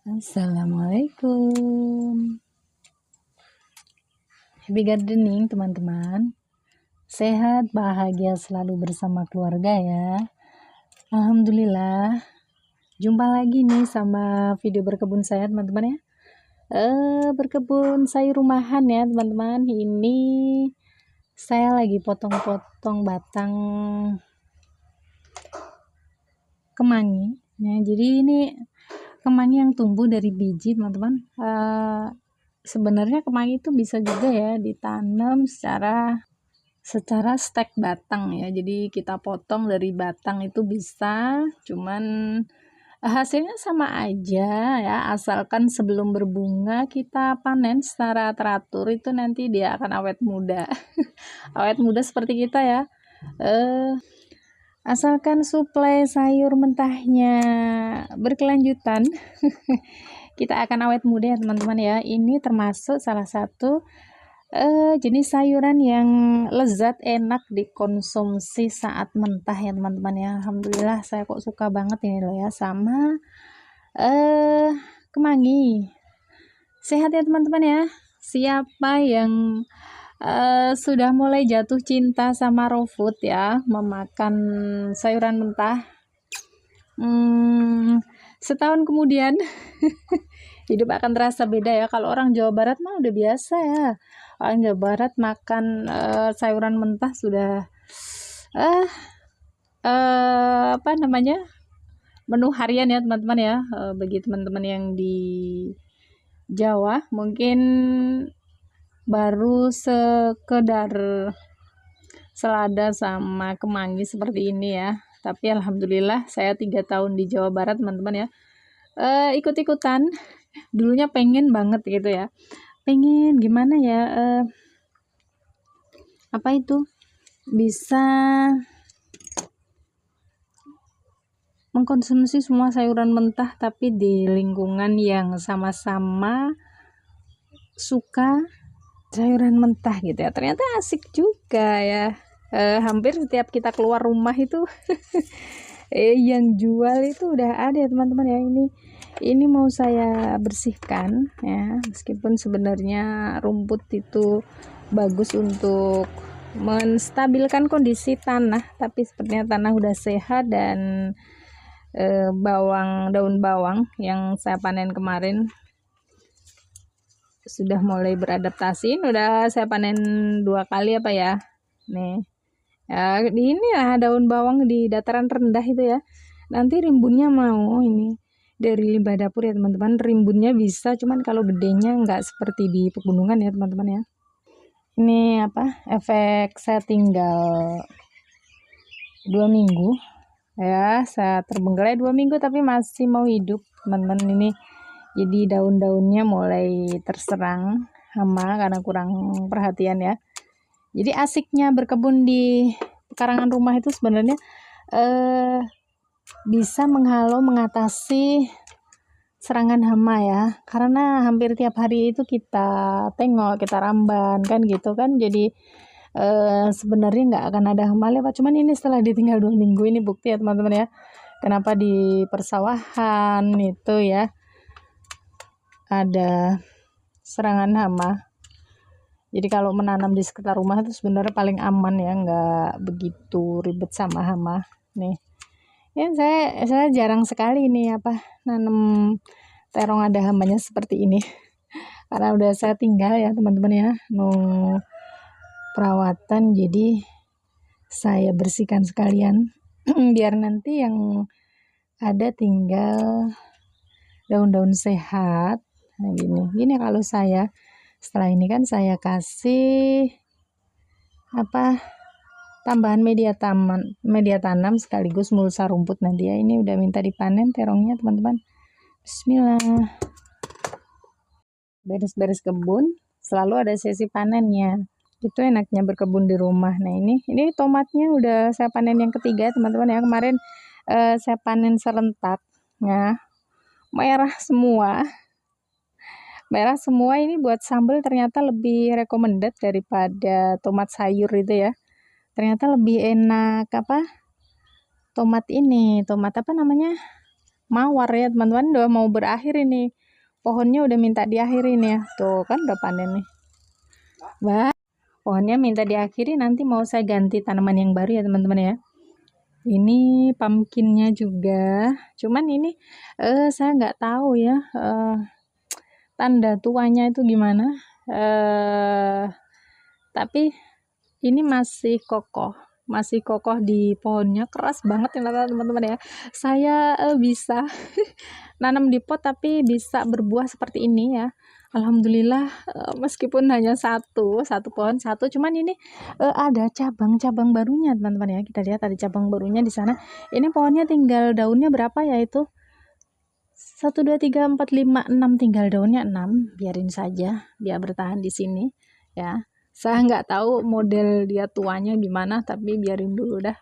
Assalamualaikum. Happy gardening teman-teman. Sehat, bahagia selalu bersama keluarga ya. Alhamdulillah. Jumpa lagi nih sama video berkebun saya teman-teman ya. Berkebun sayur rumahan ya teman-teman. Ini saya lagi potong-potong batang kemangi. Ya, jadi ini kemangi yang tumbuh dari biji teman-teman. Sebenarnya kemangi itu bisa juga ya ditanam secara stek batang ya. Jadi kita potong dari batang itu bisa, cuman hasilnya sama aja ya, asalkan sebelum berbunga kita panen secara teratur, itu nanti dia akan awet muda. Awet muda seperti kita ya. Asalkan suplai sayur mentahnya berkelanjutan, kita akan awet muda ya teman-teman ya. Ini termasuk salah satu jenis sayuran yang lezat, enak dikonsumsi saat mentah ya teman-teman ya. Alhamdulillah saya kok suka banget ini loh ya sama kemangi. Sehat ya teman-teman ya. Siapa yang sudah mulai jatuh cinta sama raw food ya, memakan sayuran mentah, setahun kemudian hidup akan terasa beda ya. Kalau orang Jawa Barat mah udah biasa ya, orang Jawa Barat makan sayuran mentah sudah apa namanya, menu harian ya teman-teman ya. Bagi teman-teman yang di Jawa mungkin baru sekedar selada sama kemangi seperti ini ya. Tapi alhamdulillah saya 3 tahun di Jawa Barat teman-teman ya, ikut-ikutan. Dulunya pengen banget gitu ya, pengen gimana ya, apa itu, bisa mengkonsumsi semua sayuran mentah tapi di lingkungan yang sama-sama suka sayuran mentah gitu ya. Ternyata asik juga ya. Hampir setiap kita keluar rumah itu yang jual itu udah ada ya teman-teman ya. Ini mau saya bersihkan ya, meskipun sebenarnya rumput itu bagus untuk menstabilkan kondisi tanah, tapi sepertinya tanah udah sehat dan daun bawang yang saya panen kemarin sudah mulai beradaptasi. Udah saya panen 2 kali apa ya nih ya. Ini lah daun bawang di dataran rendah itu ya, nanti rimbunnya mau ini dari limbah dapur ya teman-teman. Rimbunnya bisa, cuman kalau gedenya nggak seperti di pegunungan ya teman-teman ya. Ini apa, efek saya tinggal 2 minggu ya, saya terbengkalai 2 minggu tapi masih mau hidup teman-teman. Ini jadi daun-daunnya mulai terserang hama karena kurang perhatian ya. Jadi asiknya berkebun di pekarangan rumah itu sebenarnya bisa mengatasi serangan hama ya, karena hampir tiap hari itu kita tengok, kita ramban kan gitu kan. Jadi sebenarnya nggak akan ada hama lewat, cuman ini setelah ditinggal 2 minggu ini bukti ya teman-teman ya, kenapa di persawahan itu ya ada serangan hama. Jadi kalau menanam di sekitar rumah itu sebenarnya paling aman ya, nggak begitu ribet sama hama nih ya. Saya jarang sekali ini apa, nanam terong ada hamanya seperti ini karena udah saya tinggal ya teman-teman ya, mau perawatan, jadi saya bersihkan sekalian biar nanti yang ada tinggal daun-daun sehat. Nah gini kalau saya setelah ini kan saya kasih apa, tambahan media tanam sekaligus mulsa rumput nanti ya. Ini udah minta dipanen terongnya teman-teman. Bismillah. Beres-beres kebun selalu ada sesi panennya, itu enaknya berkebun di rumah. Nah ini tomatnya udah saya panen yang ketiga teman-teman ya. Kemarin saya panen serentak ya, merah semua. Ini buat sambal ternyata lebih recommended daripada tomat sayur itu ya. Ternyata lebih enak apa, tomat apa namanya, mawar ya teman-teman. Udah mau berakhir ini pohonnya udah minta diakhirin ya. Tuh kan udah panen nih. Wah, pohonnya minta diakhiri, nanti mau saya ganti tanaman yang baru ya teman-teman ya. Ini pumpkinnya juga, cuman ini saya nggak tahu ya tanda tuanya itu gimana. Tapi ini masih kokoh di pohonnya, keras banget ya teman-teman ya. Saya bisa nanam di pot tapi bisa berbuah seperti ini ya. Alhamdulillah, meskipun hanya satu pohon satu, cuman ini ada cabang-cabang barunya teman-teman ya. Kita lihat ada cabang barunya di sana. Ini pohonnya tinggal daunnya berapa ya itu? 1 2 3 4 5 6, tinggal daunnya 6. Biarin saja dia bertahan di sini ya. Saya nggak tahu model dia tuanya gimana, tapi biarin dulu dah.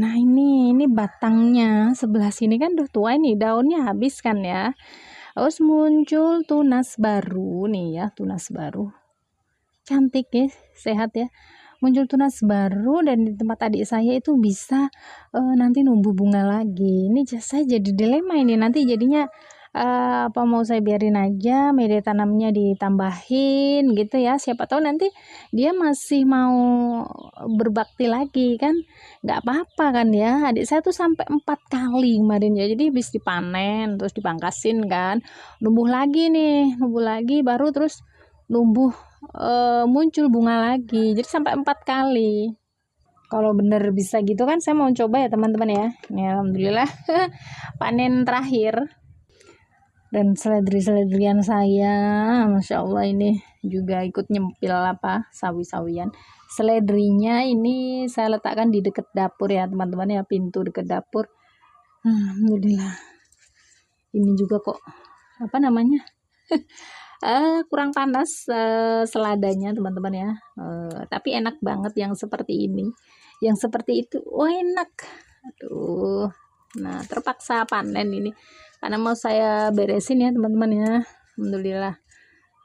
Nah ini batangnya sebelah sini kan udah tua, ini daunnya habis kan ya. Terus muncul tunas baru nih ya, tunas baru. Cantik ya, sehat ya. Muncul tunas baru, dan di tempat adik saya itu bisa nanti numbuh bunga lagi. Ini saya jadi dilema ini, nanti jadinya apa mau saya biarin aja, media tanamnya ditambahin gitu ya. Siapa tahu nanti dia masih mau berbakti lagi kan, nggak apa-apa kan ya. Adik saya tuh sampai 4 kali kemarin ya, jadi habis dipanen terus dipangkasin kan, numbuh lagi nih, baru terus numbuh muncul bunga lagi, jadi sampai 4 kali. Kalau bener bisa gitu kan saya mau coba ya teman-teman ya. Ini alhamdulillah panen terakhir. Dan seledri-seledrian saya, masya Allah, ini juga ikut nyempil apa sawi-sawian. Seledrinya ini saya letakkan di dekat dapur ya teman-teman ya, pintu dekat dapur. Alhamdulillah. Ini juga kok apa namanya kurang panas seladanya teman-teman ya, tapi enak banget yang seperti ini. Yang seperti itu enak. Aduh, nah terpaksa panen ini karena mau saya beresin ya teman-teman ya. Alhamdulillah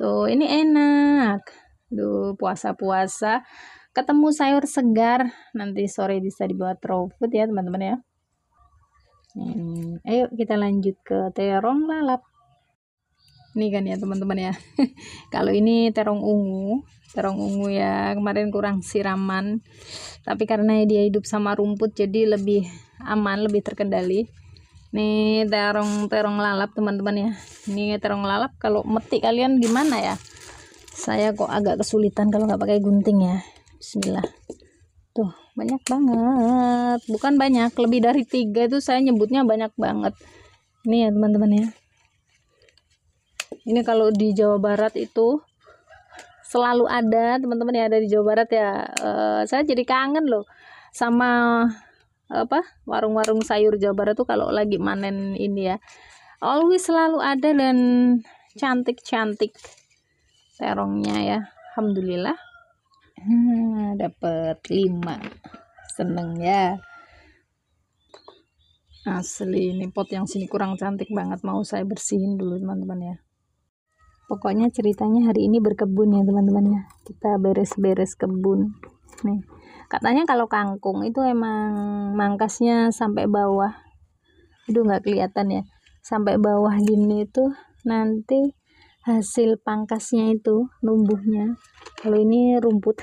tuh ini enak. Duh, puasa-puasa ketemu sayur segar, nanti sore bisa dibuat raw food ya teman-teman ya. Ayo kita lanjut ke terong lalap. Ini kan ya teman-teman ya. Kalau ini terong ungu ya, kemarin kurang siraman, tapi karena dia hidup sama rumput jadi lebih aman, lebih terkendali. Nih terong lalap teman-teman ya. Ini terong lalap kalau metik kalian gimana ya? Saya kok agak kesulitan kalau nggak pakai gunting ya. Bismillah. Tuh banyak banget, bukan banyak, lebih dari 3 itu saya nyebutnya banyak banget. Ini ya teman-teman ya. Ini kalau di Jawa Barat itu selalu ada teman-teman ya, ada di Jawa Barat ya. Saya jadi kangen loh sama apa warung-warung sayur Jawa Barat tuh kalau lagi manen ini ya. Always selalu ada dan cantik-cantik terongnya ya. Alhamdulillah. Dapat 5. Seneng ya. Asli ini pot yang sini kurang cantik banget, mau saya bersihin dulu teman-teman ya. Pokoknya ceritanya hari ini berkebun ya teman-teman ya. Kita beres-beres kebun. Nih, katanya kalau kangkung itu emang mangkasnya sampai bawah. Aduh nggak kelihatan ya. Sampai bawah gini itu nanti hasil pangkasnya itu numbuhnya. Kalau ini rumput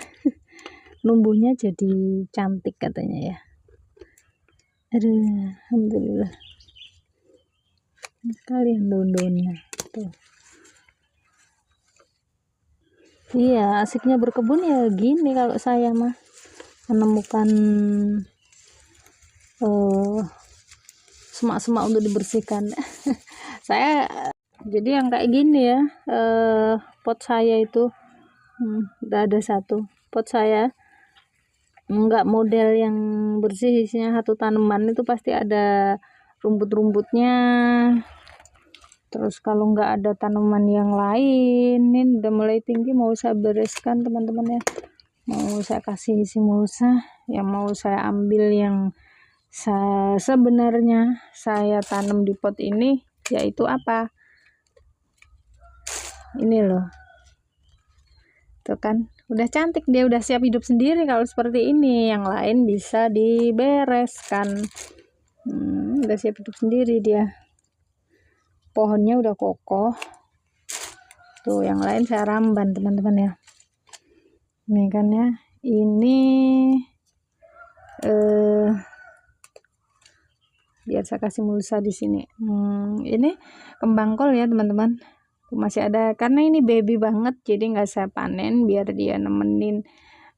numbuhnya jadi cantik katanya ya. Aduh, alhamdulillah. Kalian daun-daunnya tuh. Iya, asiknya berkebun ya gini kalau saya mah menemukan semak-semak untuk dibersihkan. Saya jadi yang kayak gini ya, pot saya itu udah ada 1 pot saya, enggak model yang bersih, isinya 1 tanaman itu pasti ada rumput-rumputnya. Terus kalau nggak ada tanaman yang lain, ini udah mulai tinggi, mau saya bereskan teman-teman ya, mau saya kasih simulsa yang mau saya ambil yang sebenarnya saya tanam di pot ini, yaitu apa ini loh, tuh kan udah cantik, dia udah siap hidup sendiri. Kalau seperti ini yang lain bisa dibereskan. Udah siap hidup sendiri dia. Pohonnya udah kokoh, Tuh yang lain saya ramban teman-teman ya. Ini kan ya, ini biar saya kasih mulsa di sini. Ini kembang kol ya teman-teman, masih ada karena ini baby banget, jadi nggak saya panen biar dia nemenin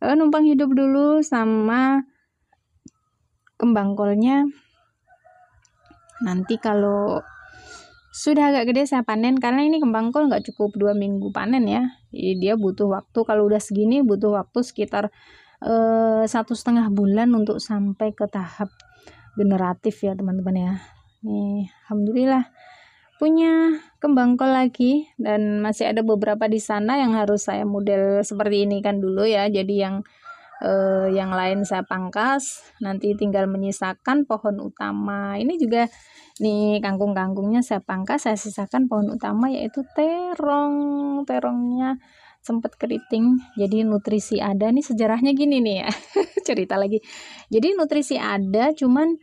numpang hidup dulu sama kembang kolnya. Nanti kalau sudah agak gede saya panen, karena ini kembang kol nggak cukup 2 minggu panen ya. Jadi dia butuh waktu, kalau udah segini butuh waktu sekitar 1,5 bulan untuk sampai ke tahap generatif ya teman-teman ya. Nih alhamdulillah punya kembang kol lagi, dan masih ada beberapa di sana yang harus saya model seperti ini kan dulu ya. Jadi yang lain saya pangkas, nanti tinggal menyisakan pohon utama. Ini juga nih kangkung-kangkungnya saya pangkas, saya sisakan pohon utama yaitu terongnya sempat keriting, jadi nutrisi ada. Nih sejarahnya gini nih ya. Cerita lagi, jadi nutrisi ada, cuman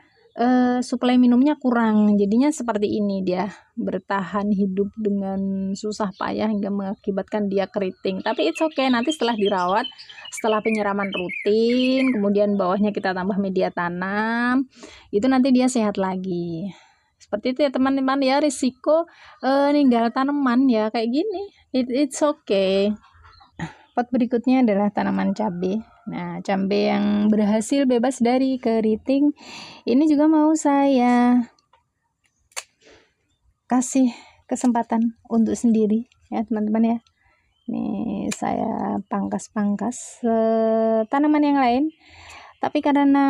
suplai minumnya kurang, jadinya seperti ini, dia bertahan hidup dengan susah payah hingga mengakibatkan dia keriting. Tapi it's okay, nanti setelah dirawat, setelah penyiraman rutin, kemudian bawahnya kita tambah media tanam, itu nanti dia sehat lagi. Seperti itu ya teman-teman ya, risiko ninggal tanaman ya kayak gini, it's okay. Pot berikutnya adalah tanaman cabai. Nah, cabai yang berhasil bebas dari keriting ini juga mau saya kasih kesempatan untuk sendiri ya teman-teman ya. Ini saya pangkas-pangkas tanaman yang lain, tapi karena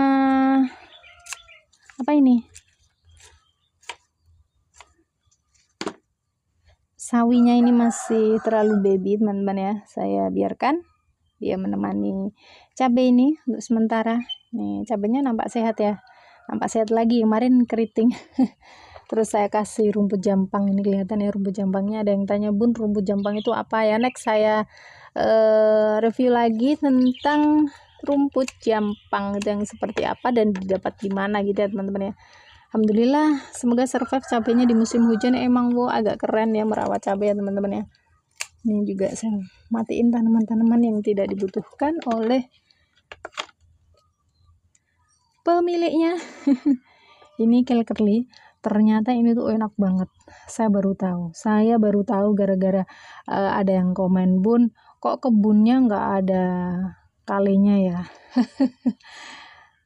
apa ini, sawinya ini masih terlalu baby teman-teman ya, saya biarkan dia menemani cabai ini untuk sementara. Nih cabainya nampak sehat ya, nampak sehat lagi, kemarin keriting. Terus saya kasih rumput jampang, ini kelihatan ya rumput jampangnya. Ada yang tanya, Bun, rumput jampang itu apa ya? Next saya review lagi tentang rumput jampang itu yang seperti apa dan didapat di mana gitu ya teman-teman ya. Alhamdulillah semoga survive cabenya di musim hujan. Emang agak keren ya merawat cabai ya teman-teman ya. Ini juga saya matiin tanaman-tanaman yang tidak dibutuhkan oleh pemiliknya. Ini kale curly, ternyata ini tuh enak banget. Saya baru tahu gara-gara ada yang komen, Bun, kok kebunnya nggak ada kalenya ya.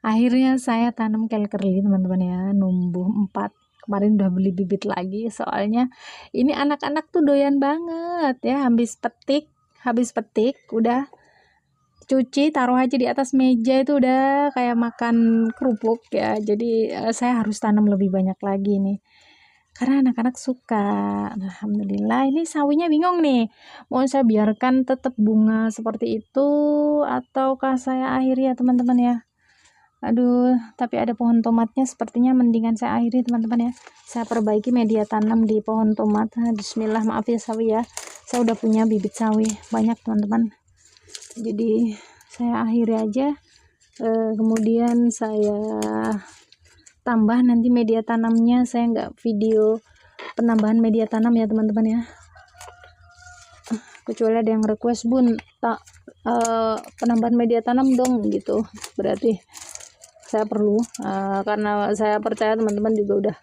Akhirnya saya tanam kale curly teman-teman ya, numbuh 4. Kemarin udah beli bibit lagi, soalnya ini anak-anak tuh doyan banget ya. Habis petik udah cuci, taruh aja di atas meja, itu udah kayak makan kerupuk ya. Jadi saya harus tanam lebih banyak lagi nih, karena anak-anak suka. Alhamdulillah. Ini sawinya bingung nih, mau saya biarkan tetap bunga seperti itu ataukah saya akhiri ya teman-teman ya. Aduh, tapi ada pohon tomatnya, sepertinya mendingan saya akhiri teman-teman ya. Saya perbaiki media tanam di pohon tomat. Bismillah, maaf ya sawi ya, saya udah punya bibit sawi banyak teman-teman, jadi saya akhiri aja. Kemudian saya tambah nanti media tanamnya, saya nggak video penambahan media tanam ya teman-teman ya, kecuali ada yang request, Bun, penambahan media tanam dong gitu, berarti saya perlu, karena saya percaya teman-teman juga udah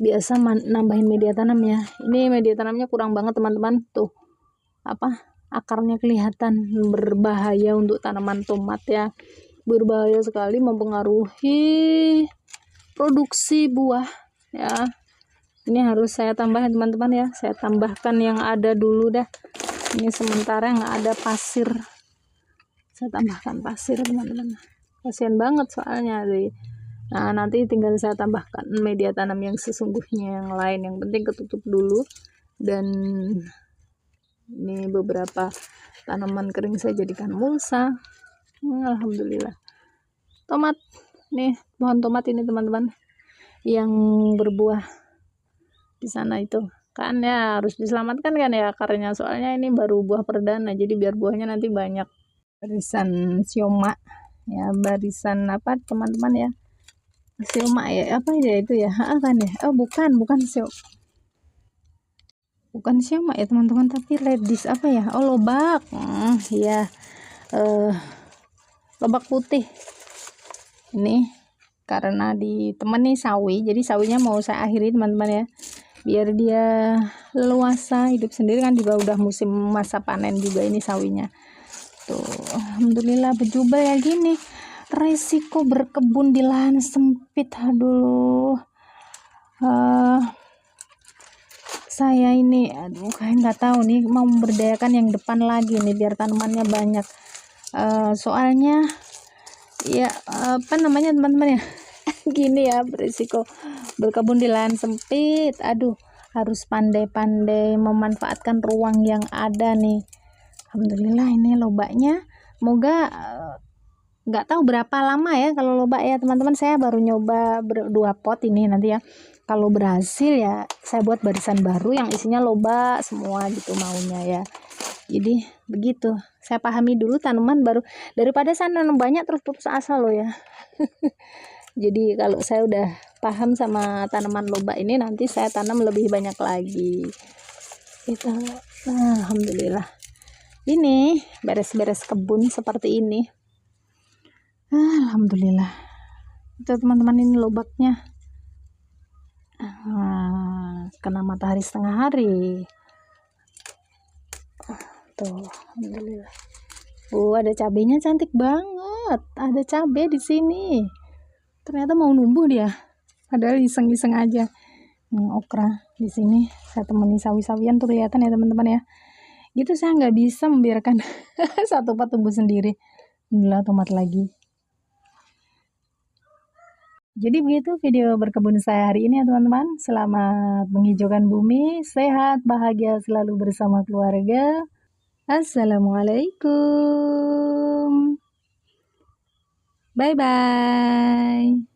biasa nambahin media tanam ya. Ini media tanamnya kurang banget teman-teman, tuh akarnya kelihatan, berbahaya untuk tanaman tomat ya, berbahaya sekali, mempengaruhi produksi buah ya. Ini harus saya tambah teman-teman ya, saya tambahkan yang ada dulu dah. Ini sementara yang ada pasir, saya tambahkan pasir teman-teman, kasihan banget soalnya sih. Nah nanti tinggal saya tambahkan media tanam yang sesungguhnya yang lain, yang penting ketutup dulu. Dan ini beberapa tanaman kering saya jadikan mulsa. Alhamdulillah. Tomat nih, pohon tomat ini teman-teman yang berbuah di sana itu kan ya, harus diselamatkan kan ya akarnya, soalnya ini baru buah perdana, jadi biar buahnya nanti banyak. Barisan sioma ya, barisan apa teman-teman ya, sioma ya, apa ya itu ya, kan ya, bukan sioma. bukan siama ya teman-teman, tapi redis apa ya, oh lobak, ya lobak putih ini. Karena ditemani sawi, jadi sawinya mau saya akhiri teman-teman ya, biar dia leluasa hidup sendiri kan, juga udah musim masa panen juga ini sawinya tuh. Alhamdulillah berjubel ya gini. Resiko berkebun di lahan sempit, aduh. Saya ini kayak nggak tahu nih, mau memberdayakan yang depan lagi nih biar tanamannya banyak. Soalnya ya apa namanya teman-teman ya, gini ya, berisiko berkebun di lahan sempit. Aduh, harus pandai-pandai memanfaatkan ruang yang ada nih. Alhamdulillah ini lobaknya, semoga nggak tahu berapa lama ya kalau lobak ya teman-teman. Saya baru nyoba 2 pot ini, nanti ya kalau berhasil ya saya buat barisan baru yang isinya lobak semua gitu maunya ya. Jadi begitu, saya pahami dulu tanaman baru, daripada saya nanam banyak terus putus asa loh ya. Jadi kalau saya udah paham sama tanaman lobak ini, nanti saya tanam lebih banyak lagi itu. Alhamdulillah ini beres-beres kebun seperti ini. Alhamdulillah itu teman-teman, ini lobaknya kena matahari setengah hari tuh. Alhamdulillah. Ada cabenya cantik banget, ada cabai di sini. Ternyata mau numbuh dia, padahal iseng-iseng aja. Okra di sini saya temani sawi-sawian tuh, kelihatan ya teman-teman ya. Gitu saya nggak bisa membiarkan satu pot tumbuh sendiri. Alhamdulillah tomat lagi. Jadi begitu video berkebun saya hari ini ya teman-teman. Selamat menghijaukan bumi, sehat, bahagia selalu bersama keluarga. Assalamualaikum. Bye-bye.